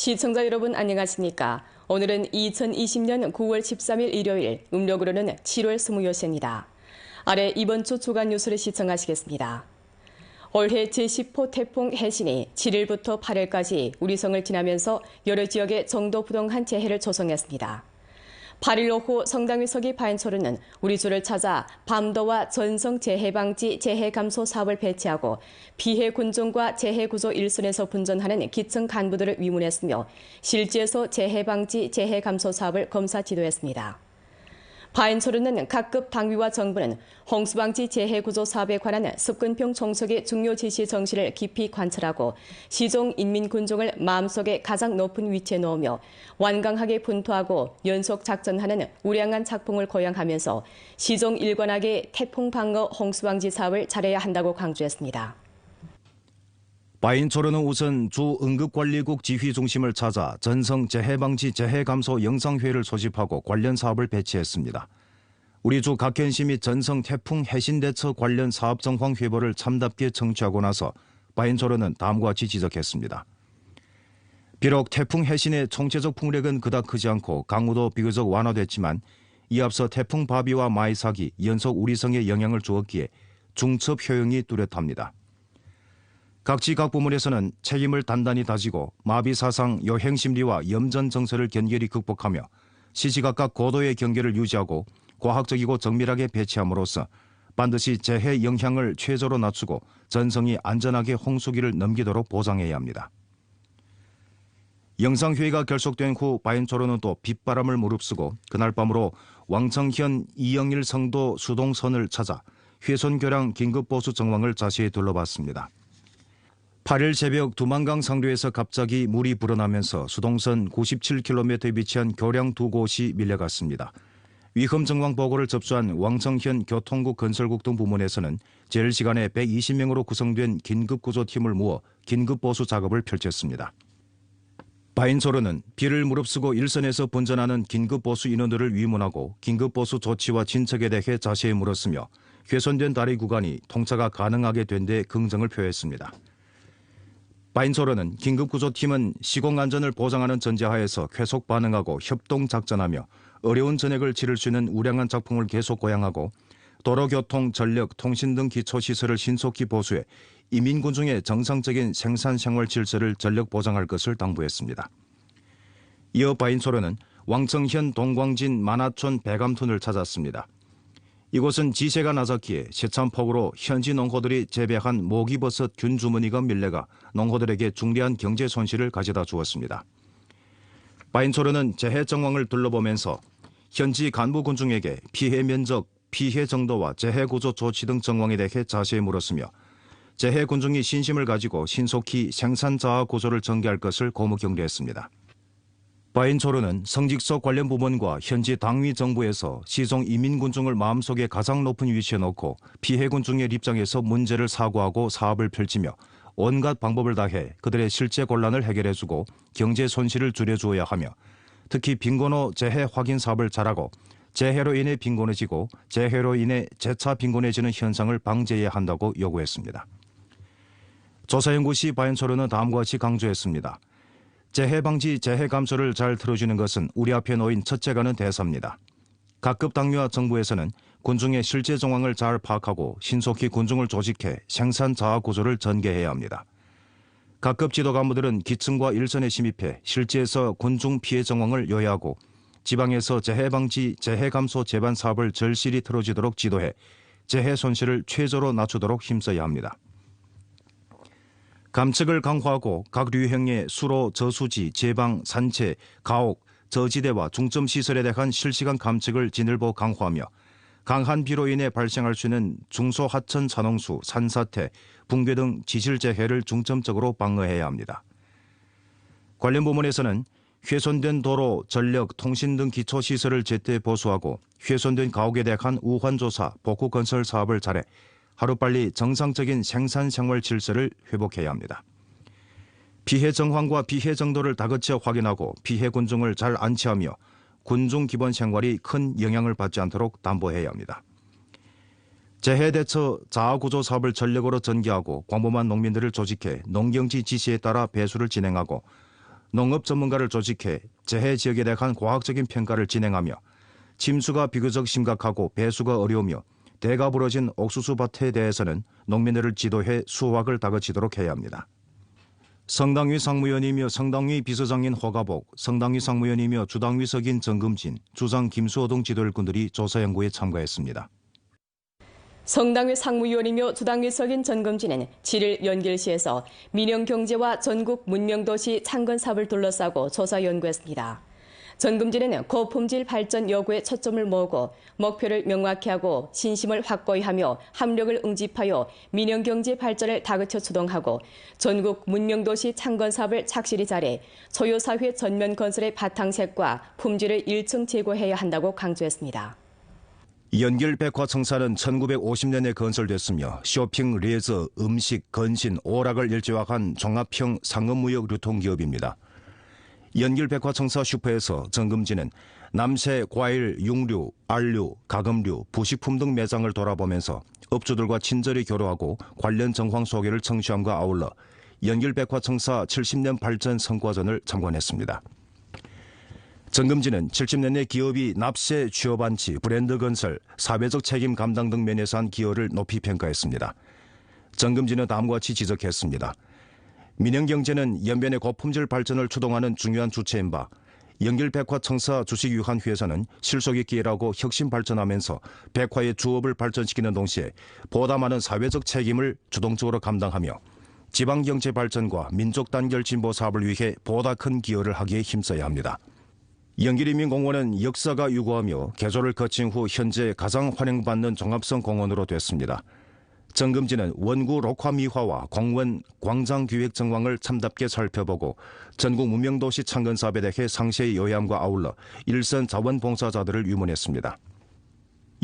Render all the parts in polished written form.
시청자 여러분 안녕하십니까? 오늘은 2020년 9월 13일 일요일, 음력으로는 7월 20일입니다. 아래 이번 주 주간 뉴스를 시청하시겠습니다. 올해 제10호 태풍 해신이 7일부터 8일까지 우리 성을 지나면서 여러 지역에 정도부동한 재해를 조성했습니다. 8일 오후 성당위서기 바인초르는 우리 주를 찾아 밤도와 전성 재해방지 재해감소 사업을 배치하고 피해 군종과 재해구조 일선에서 분전하는 기층 간부들을 위문했으며 실지에서 재해방지 재해감소 사업을 검사 지도했습니다. 바인초르는 각급 당위와 정부는 홍수방지 재해구조 사업에 관한 습근평 총석의 중요 지시 정신을 깊이 관찰하고 시종 인민군종을 마음속에 가장 높은 위치에 놓으며 완강하게 분투하고 연속 작전하는 우량한 작품을 고양하면서 시종 일관하게 태풍 방어 홍수방지 사업을 잘해야 한다고 강조했습니다. 바인초르는 우선 주 응급관리국 지휘중심을 찾아 전성 재해방지 재해감소 영상회의를 소집하고 관련 사업을 배치했습니다. 우리 주 각현시 및 전성 태풍 해신대처 관련 사업 정황 회보를 참답게 청취하고 나서 바인초르는 다음과 같이 지적했습니다. 비록 태풍 해신의 총체적 풍력은 그닥 크지 않고 강우도 비교적 완화됐지만 이 앞서 태풍 바비와 마이삭이 연속 우리 성에 영향을 주었기에 중첩 효용이 뚜렷합니다. 각지 각 부문에서는 책임을 단단히 다지고 마비사상 요행심리와 염전 정서를 견결히 극복하며 시시각각 고도의 경계를 유지하고 과학적이고 정밀하게 배치함으로써 반드시 재해 영향을 최저로 낮추고 전성이 안전하게 홍수기를 넘기도록 보장해야 합니다. 영상회의가 결속된 후 바인초르는 또 빗바람을 무릅쓰고 그날 밤으로 왕청현 이영일 성도 수동선을 찾아 훼손교량 긴급보수 정황을 자세히 둘러봤습니다. 8일 새벽 두만강 상류에서 갑자기 물이 불어나면서 수동선 97km에 위치한 교량 두 곳이 밀려갔습니다. 위험 정황 보고를 접수한 왕청현 교통국 건설국 등 부문에서는 제일 시간에 120명으로 구성된 긴급구조팀을 모아 긴급보수 작업을 펼쳤습니다. 바인초르는 비를 무릅쓰고 일선에서 분전하는 긴급보수 인원들을 위문하고 긴급보수 조치와 진척에 대해 자세히 물었으며 훼손된 다리 구간이 통차가 가능하게 된 데 긍정을 표했습니다. 바인초르는 긴급구조팀은 시공안전을 보장하는 전제하에서 계속 반응하고 협동작전하며 어려운 전역을 치를 수 있는 우량한 작품을 계속 고양하고 도로교통, 전력, 통신 등 기초시설을 신속히 보수해 이민군중의 정상적인 생산생활 질서를 전력 보장할 것을 당부했습니다. 이어 바인초르는 왕청현 동광진 만화촌 배감촌을 찾았습니다. 이곳은 지세가 낮았기에 세찬폭우로 현지 농호들이 재배한 모기버섯 균 주머니가 밀려가 농호들에게 중대한 경제 손실을 가져다 주었습니다. 바인초르는 재해 정황을 둘러보면서 현지 간부 군중에게 피해 면적, 피해 정도와 재해 구조 조치 등 정황에 대해 자세히 물었으며 재해 군중이 신심을 가지고 신속히 생산 자아 구조를 전개할 것을 고무 격려했습니다. 바인초르는 성직서 관련 부문과 현지 당위 정부에서 시종 이민군중을 마음속에 가장 높은 위치에 놓고 피해 군중의 입장에서 문제를 사고하고 사업을 펼치며 온갖 방법을 다해 그들의 실제 곤란을 해결해주고 경제 손실을 줄여주어야 하며 특히 빈곤호 재해 확인 사업을 잘하고 재해로 인해 빈곤해지고 재해로 인해 재차 빈곤해지는 현상을 방지해야 한다고 요구했습니다. 조사연구시 바인초르는 다음과 같이 강조했습니다. 재해 방지, 재해 감소를 잘 틀어주는 것은 우리 앞에 놓인 첫째가는 대사입니다. 각급 당위와 정부에서는 군중의 실제 정황을 잘 파악하고 신속히 군중을 조직해 생산 자아 구조를 전개해야 합니다. 각급 지도 간부들은 기층과 일선에 침입해 실지에서 군중 피해 정황을 요약하고 지방에서 재해 방지, 재해 감소 재반 사업을 절실히 틀어지도록 지도해 재해 손실을 최저로 낮추도록 힘써야 합니다. 감측을 강화하고 각 류형의 수로, 저수지, 제방, 산체, 가옥, 저지대와 중점 시설에 대한 실시간 감측을 진일보 강화하며 강한 비로 인해 발생할 수 있는 중소하천 산홍수, 산사태, 붕괴 등 지실재해를 중점적으로 방어해야 합니다. 관련 부문에서는 훼손된 도로, 전력, 통신 등 기초시설을 제때 보수하고 훼손된 가옥에 대한 우환조사, 복구건설 사업을 잘해 하루빨리 정상적인 생산생활 질서를 회복해야 합니다. 피해 정황과 피해 정도를 다그치 확인하고 피해 군중을 잘 안치하며 군중 기본 생활이 큰 영향을 받지 않도록 담보해야 합니다. 재해 대처 자아구조 사업을 전력으로 전개하고 광범한 농민들을 조직해 농경지 지시에 따라 배수를 진행하고 농업 전문가를 조직해 재해 지역에 대한 과학적인 평가를 진행하며 침수가 비교적 심각하고 배수가 어려우며 대가 부러진 옥수수 밭에 대해서는 농민들을 지도해 수확을 다그치도록 해야 합니다. 성당위 상무위원이며 성당위 비서장인 허가복, 성당위 상무위원이며 주당위 석인 정금진, 주상 김수호 등 지도 일꾼들이 조사 연구에 참가했습니다. 성당위 상무위원이며 주당위 석인 전금진은 7일 연길시에서 민영경제와 전국 문명도시 창건 사업을 둘러싸고 조사 연구했습니다. 전금진은 고품질 발전 여구에 초점을 모으고 목표를 명확히 하고 신심을 확고히 하며 합력을 응집하여 민영경제 발전을 다그쳐 주동하고 전국 문명도시 창건 사업을 착실히 잘해 소요사회 전면 건설의 바탕색과 품질을 일층 제고해야 한다고 강조했습니다. 연길백화청사는 1950년에 건설됐으며 쇼핑, 레저, 음식, 건신, 오락을 일조화한 종합형 상업무역 유통기업입니다. 연길백화청사 슈퍼에서 정금진은 남새, 과일, 육류, 알류, 가금류, 부식품 등 매장을 돌아보면서 업주들과 친절히 교류하고 관련 정황 소개를 청취함과 아울러 연길백화청사 70년 발전 성과전을 참관했습니다. 정금진은 70년에 기업이 납세, 취업안치, 브랜드 건설, 사회적 책임 감당 등 면에서 한 기여를 높이 평가했습니다. 정금진은 다음과 같이 지적했습니다. 민영경제는 연변의 고품질 발전을 추동하는 중요한 주체인 바 연길백화청사 주식유한회사는 실속이 기회라고 혁신 발전하면서 백화의 주업을 발전시키는 동시에 보다 많은 사회적 책임을 주동적으로 감당하며 지방경제 발전과 민족 단결 진보 사업을 위해 보다 큰 기여를 하기에 힘써야 합니다. 연길인민공원은 역사가 유구하며 개조를 거친 후 현재 가장 환영받는 종합성 공원으로 됐습니다. 정금진은 원구 록화미화와 공원, 광장 기획 정황을 참답게 살펴보고 전국 문명도시 창건 사업에 대해 상세히 요약함과 아울러 일선 자원봉사자들을 유문했습니다.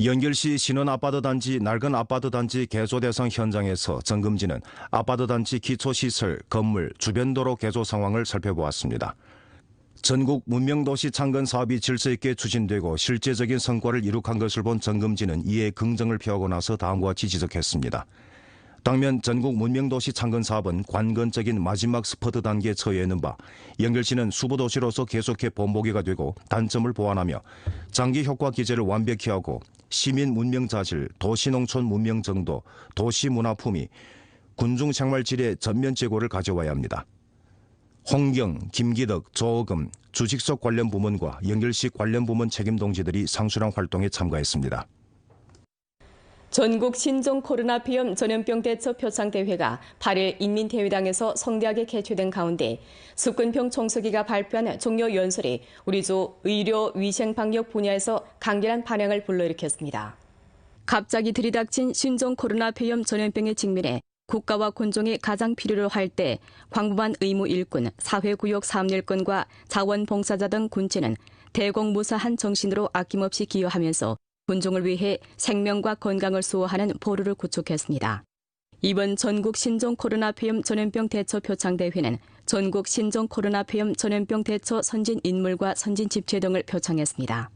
연길시 신원아파트단지 낡은 아파트단지 개조 대상 현장에서 정금진은 아파트단지 기초시설, 건물, 주변도로 개조 상황을 살펴보았습니다. 전국 문명도시 창건 사업이 질서 있게 추진되고 실제적인 성과를 이룩한 것을 본 정금진은 이에 긍정을 표하고 나서 다음과 같이 지적했습니다. 당면 전국 문명도시 창건 사업은 관건적인 마지막 스퍼트 단계에 처해 있는 바 연길시는 수부도시로서 계속해 본보기가 되고 단점을 보완하며 장기 효과 기제를 완벽히 하고 시민 문명자질, 도시농촌 문명 정도, 도시 문화 품위, 군중 생활 질의 전면 제고를 가져와야 합니다. 홍경, 김기덕, 조어금, 주식속 관련 부문과 연길시 관련 부문 책임 동지들이 상수랑 활동에 참가했습니다. 전국 신종 코로나 비염 전염병 대처 표창대회가 8일 인민대회당에서 성대하게 개최된 가운데 숙근평 총서기가 발표한 종료 연설이 우리조 의료 위생 방역 분야에서 강렬한 반향을 불러일으켰습니다. 갑자기 들이닥친 신종 코로나 비염 전염병에 직면해 국가와 군종이 가장 필요로 할 때 광범한 의무 일꾼, 사회구역 사업일꾼과 자원봉사자 등 군체는 대공무사한 정신으로 아낌없이 기여하면서 군종을 위해 생명과 건강을 수호하는 보루를 구축했습니다. 이번 전국 신종 코로나 비염 전염병 대처 표창대회는 전국 신종 코로나 비염 전염병 대처 선진 인물과 선진 집체 등을 표창했습니다.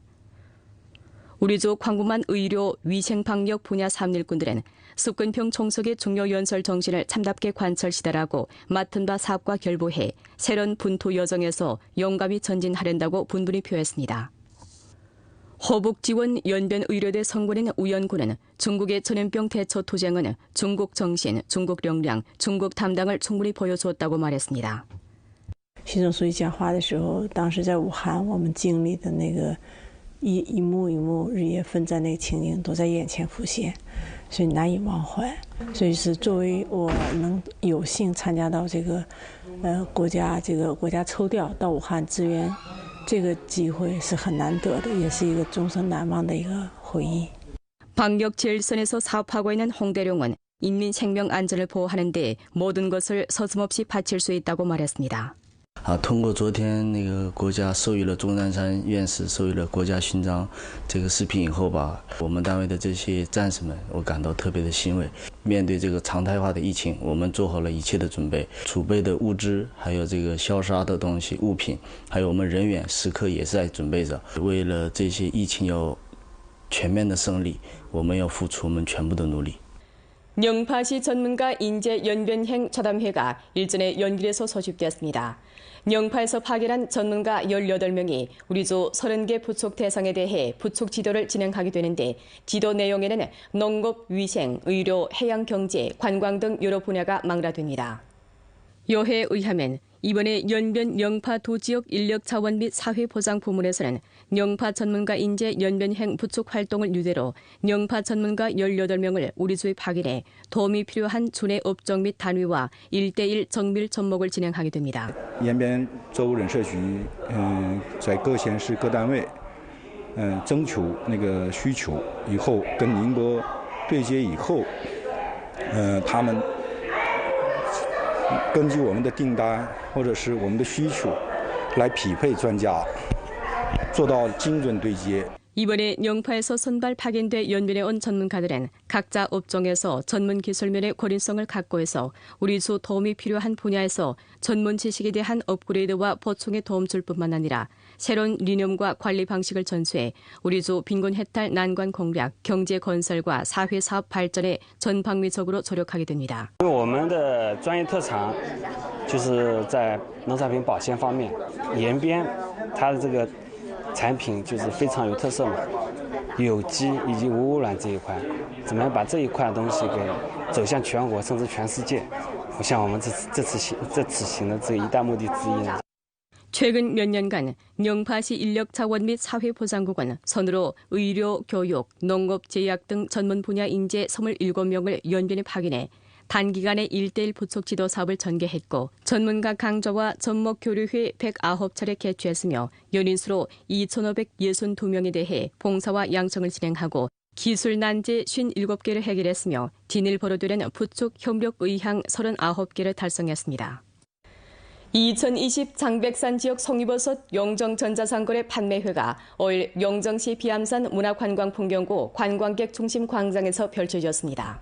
우리조 광범한 의료, 위생 방역 분야 사업일꾼들은 숙근평 총석의 중요 연설 정신을 참답게 관철시달하고 맡은 바 사업과 결부해 새로운 분토 여정에서 용감히 전진하련다고 분분히 표했습니다. 호북지원 연변의료대 성군인 우연군은 중국의 전염병 대처 투쟁은 중국 정신, 중국 역량, 중국 담당을 충분히 보여주었다고 말했습니다. 习总书记讲话的时候，当时在武汉，我们经历的那个一幕一幕日夜奋战那个情景，都在眼前浮现，所以难以忘怀。所以是作为我能有幸参加到这个国家抽调到武汉支援，这个机会是很难得的，也是一个终生难忘的一个回忆。 방역 제일선에서 사업하고 있는 홍대룡은 인민 생명 안전을 보호하는 데 모든 것을 서슴없이 바칠 수 있다고 말했습니다. 通过昨天那个国家授予了钟南山院士授予了国家勋章这个视频以后吧，我们单位的这些战士们，我感到特别的欣慰。面对这个常态化的疫情，我们做好了一切的准备，储备的物资，还有这个消杀的东西、物品，还有我们人员，时刻也是在准备着。为了这些疫情有全面的胜利，我们要付出我们全部的努力。 영파시 전문가 인재 연변행 좌담회가 일전에 연길에서 소집됐습니다. 영파에서 파견한 전문가 18명이 우리조 30개 부속 대상에 대해 부속 지도를 진행하게 되는데 지도 내용에는 농업, 위생, 의료, 해양 경제, 관광 등 여러 분야가 망라됩니다. 여해에 의하면 이번에 연변 영파 도지역 인력 자원 및 사회 보장 부문에서는 영파 전문가 인재 연변행 부촉 활동을 유대로 영파 전문가 18명을 우리조에 파견해 도움이 필요한 주내 업종 및 단위와 1:1정밀 접목을 진행하게 됩니다. 延边州务人社局在各县市各单位征求那个需求以后，跟宁波对接以后，他们根据我们的订单或者是我们的需求来匹配专家，做到精准对接。 이번에 영파에서 선발 파견돼 연변에 온 전문가들은 각자 업종에서 전문 기술면의 권위성을 갖고 있어 우리조 도움이 필요한 분야에서 전문 지식에 대한 업그레이드와 보충에 도움 줄 뿐만 아니라 새로운 리념과 관리 방식을 전수해 우리조 빈곤 해탈 난관 공략, 경제 건설과 사회 사업 발전에 전방위적으로 조력하게 됩니다. 我们的专业特长就是在农产品保鲜方面，延边它的这个 产品就是非常有特色嘛，有机以及无污染这一块，怎么样把这一块东西给走向全国甚至全世界？我想我们这次行的这一大目的之一呢。 최근 몇 년간 영파시 인력 자원 및 사회보장국은 선으로 의료, 교육, 농업, 제약 등 전문 분야 인재 27명을 연변에 파견해 단기간에 1:1 부속 지도 사업을 전개했고 전문가 강좌와 접목 교류회 109차례 개최했으며 연인수로 2,562명에 대해 봉사와 양성을 진행하고 기술 난제 57개를 해결했으며 진일 벌어들인 부축 협력 의향 39개를 달성했습니다. 2020 장백산 지역 송이버섯 영정전자상거래 판매회가 5일 영정시 비암산 문화관광풍경구 관광객 중심 광장에서 펼쳐졌습니다.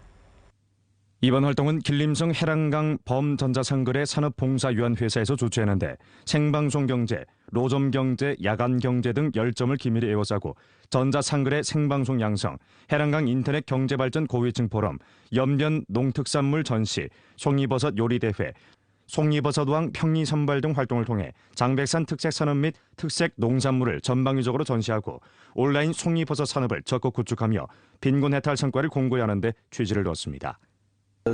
이번 활동은 길림성 해랑강 범전자상거래 산업봉사위원회사에서 주최했는데 생방송경제, 로점경제, 야간경제 등 10점을 기밀히 에워싸고 전자상거래 생방송 양성, 해랑강 인터넷 경제발전 고위층 포럼, 연변 농특산물 전시, 송이버섯 요리대회, 송이버섯왕 평리 선발 등 활동을 통해 장백산 특색 산업 및 특색 농산물을 전방위적으로 전시하고 온라인 송이버섯 산업을 적극 구축하며 빈곤 해탈 성과를 공고히 하는 데 취지를 뒀습니다.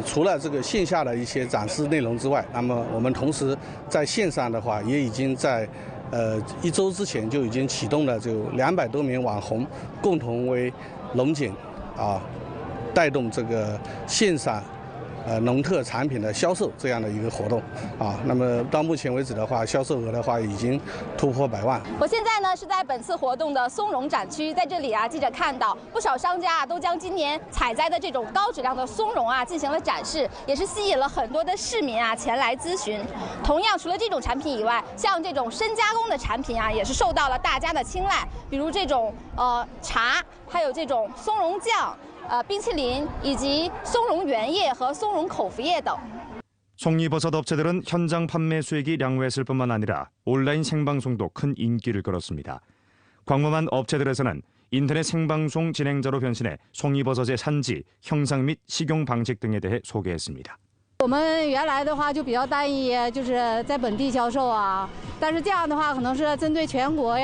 除了这个线下的一些展示内容之外，那么我们同时在线上的话，也已经在1周之前就已经启动了，就200多名网红共同为龙井带动这个线上农特产品的销售这样的一个活动那么到目前为止的话，销售额的话已经突破100万。我现在呢是在本次活动的松茸展区，在这里记者看到不少商家都将今年采摘的这种高质量的松茸进行了展示，也是吸引了很多的市民前来咨询。同样，除了这种产品以外，像这种深加工的产品也是受到了大家的青睐，比如这种茶，还有这种松茸酱。 冰淇淋以及松茸原液和松茸口服液等。 송이버섯 업체들은 현장 판매 수익이 량호했을 뿐만 아니라 온라인 생방송도 큰 인기를 끌었습니다. 광범한 업체들에서는 인터넷 생방송 진행자로 변신해 송이버섯의 산지, 형상 및 식용 방식 등에 대해 소개했습니다. 我们原来的话就比较单一，就是在本地销售但是这样的话可能是针对全国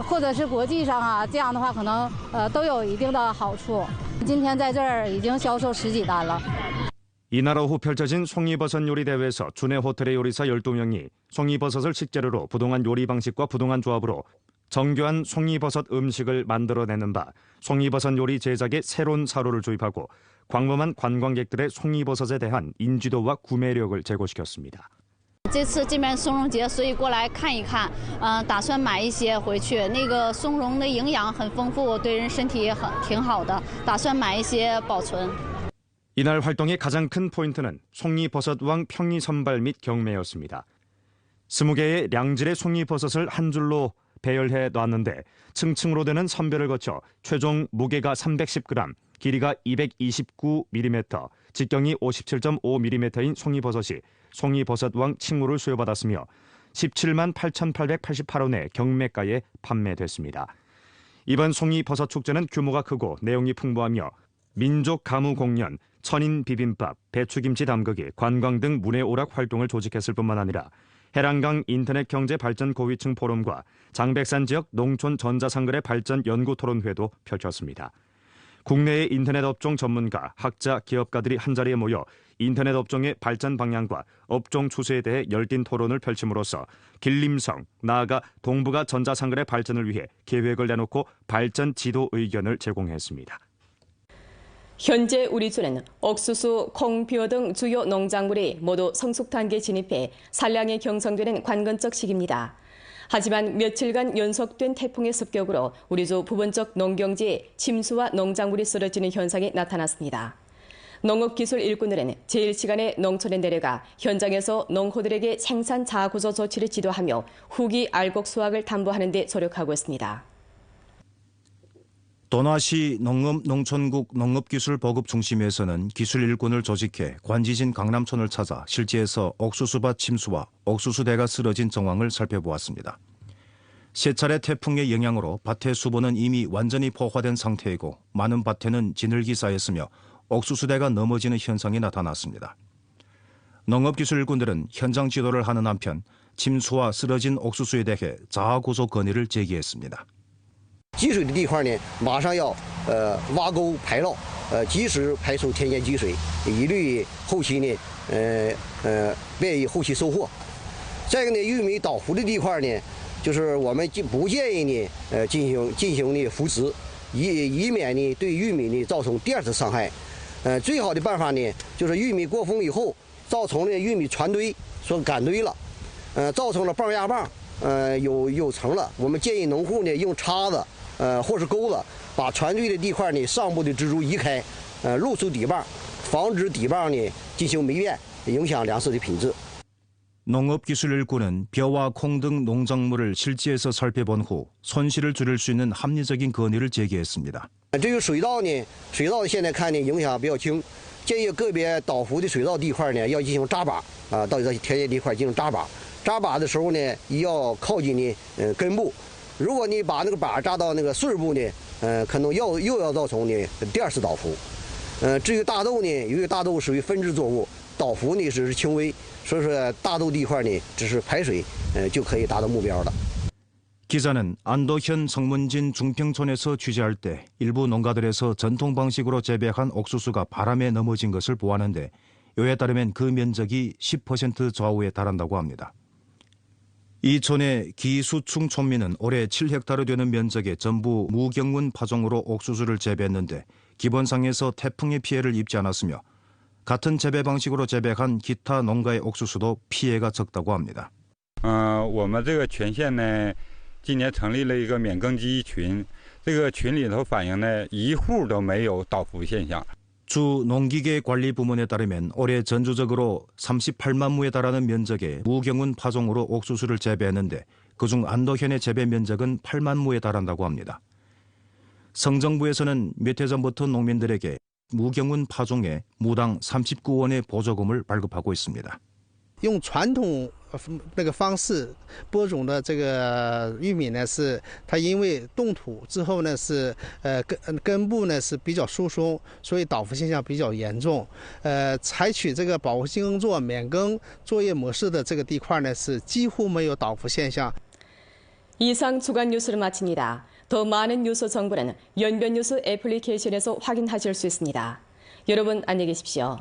或者是国际上这样的话可能都有一定的好处。今天在这儿已经销售10几单了。 이날 오후 펼쳐진 송이버섯 요리 대회에서 주내 호텔의 요리사 12명이 송이버섯을 식재료로 부동한 요리 방식과 부동한 조합으로 정교한 송이버섯 음식을 만들어내는 바 송이버섯 요리 제작에 새로운 사료를 주입하고 광범한 관광객들의 송이버섯에 대한 인지도와 구매력을 제고시켰습니다. 这次这边松茸节，所以过来看一看，打算买一些回去。那个松茸的营养很丰富，对人身体也挺好的，打算买一些保存。 이날 활동의 가장 큰 포인트는 송이버섯왕 평리 선발 및 경매였습니다. 20개의 량질의 송이버섯을 한 줄로 배열해 놨는데 층층으로 되는 선별을 거쳐 최종 무게가 310g, 길이가 229mm, 직경이 57.5mm인 송이버섯이 송이버섯왕 칭호를 수여받았으며 17만 8,888원의 경매가에 판매됐습니다. 이번 송이버섯 축제는 규모가 크고 내용이 풍부하며 민족 가무 공연, 천인 비빔밥, 배추김치 담그기, 관광 등 문해오락 활동을 조직했을 뿐만 아니라 해랑강 인터넷 경제 발전 고위층 포럼과 장백산 지역 농촌 전자상거래 발전 연구 토론회도 펼쳤습니다. 국내의 인터넷 업종 전문가, 학자, 기업가들이 한자리에 모여 인터넷 업종의 발전 방향과 업종 추세에 대해 열띤 토론을 펼침으로써 길림성, 나아가 동북아 전자상거래 발전을 위해 계획을 내놓고 발전 지도 의견을 제공했습니다. 현재 우리주는 옥수수, 콩, 벼 등 주요 농작물이 모두 성숙 단계에 진입해 산량이 경성되는 관건적 시기입니다. 하지만 며칠간 연속된 태풍의 습격으로 우리주 부분적 농경지에 침수와 농작물이 쓰러지는 현상이 나타났습니다. 농업기술 일꾼들은 제일 시간에 농촌에 내려가 현장에서 농호들에게 생산 자구조 조치를 지도하며 후기 알곡 수확을 담보하는 데 조력하고 있습니다. 도나시 농업농촌국 농업기술보급중심에서는 기술 일꾼을 조직해 관지진 강남촌을 찾아 실지에서 옥수수밭 침수와 옥수수대가 쓰러진 정황을 살펴보았습니다. 세 차례 태풍의 영향으로 밭의 수보는 이미 완전히 포화된 상태이고 많은 밭에는 진흙이 쌓였으며 옥수수대가 넘어지는 현상이 나타났습니다. 농업기술 일꾼들은 현장 지도를 하는 한편 침수와 쓰러진 옥수수에 대해 자아구조 건의를 제기했습니다. 积水的地块呢，马上要挖沟排涝，及时排出田间积水，以利于后期呢便于后期收获。再一个呢，玉米倒伏的地块呢，就是我们不建议呢进行呢扶植，以免呢对玉米呢造成第二次伤害。最好的办法呢，就是玉米过风以后，造成了玉米船堆所赶堆了，造成了棒压棒，有层了。我们建议农户呢用叉子。或是钩子，把船堆的地块呢上部的支柱移开，露出底棒，防止底棒呢进行霉变，影响粮食的品质。 농업기술 일꾼은 벼와 콩 등 농작물을 실지에서 살펴본 후 손실을 줄일 수 있는 합리적인 건의를 제기했습니다. 至于水稻呢，水稻现在看呢影响比较轻，建议个别倒伏的水稻地块呢要进行扎把到这田野地块进行扎把。扎把的时候呢，也要靠近呢根部。 如果你把那个把扎到那个穗部呢，可能又要造成呢第二次倒伏。至于大豆呢，由于大豆属于分支作物，倒伏呢是轻微，所以说大豆地块呢只是排水，就可以达到目标了。 기자는 안도현 성문진 중평촌에서 취재할 때 일부 농가들에서 전통 방식으로 재배한 옥수수가 바람에 넘어진 것을 보았는데 이에 따르면 그 면적이 10% 좌우에 달한다고 합니다. 이 촌의 기수충 촌민은 올해 7헥타르 되는 면적의 전부 무경운 파종으로 옥수수를 재배했는데 기본상에서 태풍의 피해를 입지 않았으며 같은 재배 방식으로 재배한 기타 농가의 옥수수도 피해가 적다고 합니다. 我们这个全县呢，今年成立了一个免耕机群，这个群里头反映呢，一户都没有倒伏现象。 주 농기계 관리 부문에 따르면 올해 전주적으로 38만 무에 달하는 면적의 무경운 파종으로 옥수수를 재배했는데 그중 안도현의 재배 면적은 8만 무에 달한다고 합니다. 성정부에서는 몇 해 전부터 농민들에게 무경운 파종에 무당 39원의 보조금을 발급하고 있습니다. 用传统那个方式播种的这个玉米呢，是它因为冻土之后呢，是根部呢是比较疏松，所以倒伏现象比较严重。采取这个保护性耕作免耕作业模式的这个地块呢，是几乎没有倒伏现象。 이상 주간 뉴스를 마칩니다. 더 많은 뉴스 정보는 연변 뉴스 애플리케이션에서 확인하실 수 있습니다. 여러분 안녕히 계십시오.